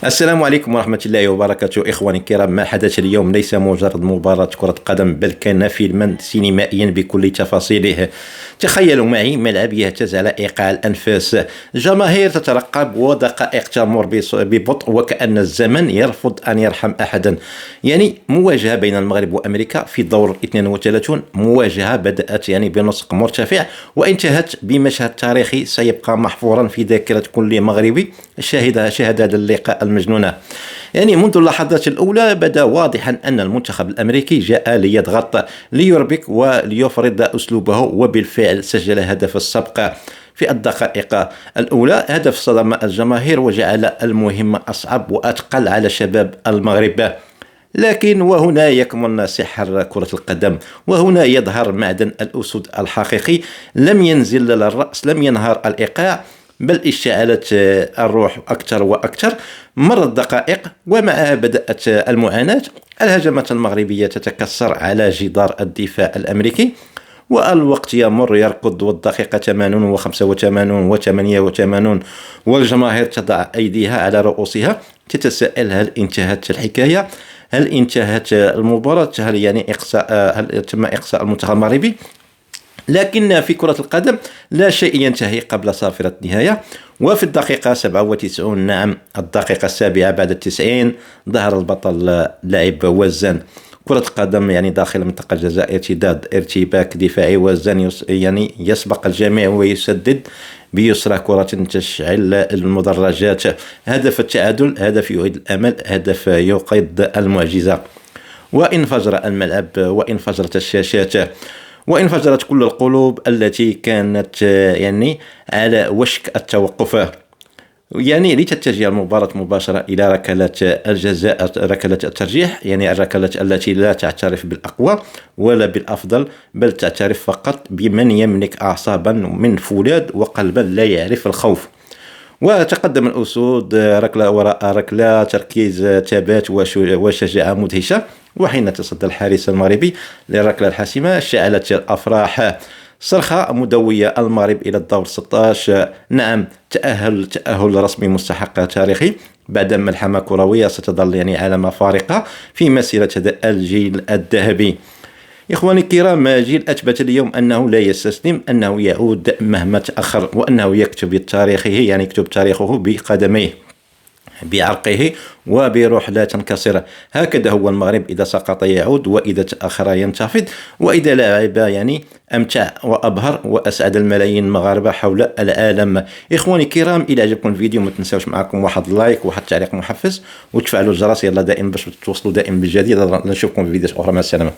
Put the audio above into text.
السلام عليكم ورحمة الله وبركاته. إخواني الكرام، ما حدث اليوم ليس مجرد مباراة كرة قدم، بل كان فيلما سينمائيا بكل تفاصيله. تخيلوا معي ملعب يهتز على إيقاع الأنفاس، جماهير تترقب ودقائق تمر ببطء وكأن الزمن يرفض أن يرحم أحدا. يعني مواجهة بين المغرب وأمريكا في دور 32، مواجهة بدأت بنسق مرتفع وانتهت بمشهد تاريخي سيبقى محفورا في ذاكرة كل مغربي شاهد هذا اللقاء المجنونة. منذ اللحظات الأولى بدا واضحا أن المنتخب الأمريكي جاء ليضغط، ليربك وليفرض أسلوبه، وبالفعل سجل هدف السبق في الدقائق الأولى. هدف صدم الجماهير وجعل المهمة أصعب وأثقل على شباب المغرب. لكن وهنا يكمن سحر كرة القدم، وهنا يظهر معدن الأسود الحقيقي. لم ينزل للرأس، لم ينهار الإيقاع، بل اشتعلت الروح أكثر وأكثر. مرت الدقائق ومعها بدأت المعاناة. الهجمات المغربية تتكسر على جدار الدفاع الأمريكي، والوقت يمر يركض، والدقيقة 80 و85 و88، والجماهير تضع أيديها على رؤوسها تتساءل: هل انتهت الحكاية؟ هل انتهت المباراة؟ هل تم إقصاء المنتخب المغربي؟ لكن في كرة القدم لا شيء ينتهي قبل صافرة النهاية. وفي الدقيقة 97، نعم الدقيقة 7 بعد 90، ظهر البطل لاعب وزان كرة قدم داخل منطقة الجزاء، ارتباك دفاعي. وزان يسبق الجميع ويسدد بيسرى كرة تشعل المدرجات. هدف التعادل، هدف يعيد الأمل، هدف يوقظ المعجزة. وانفجر الملعب، وانفجرت الشاشات، وانفجرت كل القلوب التي كانت على وشك التوقف. لتتجه المباراة مباشرة إلى ركلات الجزاء، ركلة الترجيح، الركلات التي لا تعترف بالأقوى ولا بالأفضل، بل تعترف فقط بمن يملك أعصابا من فولاذ وقلبا لا يعرف الخوف. وتقدم الأسود ركلة وراء ركلة، تركيز، ثبات وشجاعة مدهشة. وحين تصدى الحارس المغربي للركلة الحاسمة اشتعلت الأفراح. صرخة مدوية: المغرب إلى الدور 16. نعم، تأهل رسمي مستحق تاريخي بعد ملحمة كروية ستظل علامة فارقة في مسيرة هذا الجيل الذهبي. إخواني الكرام، جيل أثبت اليوم أنه لا يستسلم، أنه يعود مهما تأخر، وأنه يكتب تاريخه، يكتب تاريخه بقدميه، بعرقه، وبروح لا تنكسر. هكذا هو المغرب: إذا سقط يعود، وإذا تأخر ينتفض، وإذا لعب أمتع وأبهر وأسعد الملايين المغاربة حول العالم. إخواني الكرام، إلى عجبكم الفيديو ما تنساوش معكم واحد لايك وواحد تعليق محفز، وتفعلوا الجرس دائما باش توصلوا دائما بالجديد. نشوفكم في فيديوهات أخرى. مع السلامة.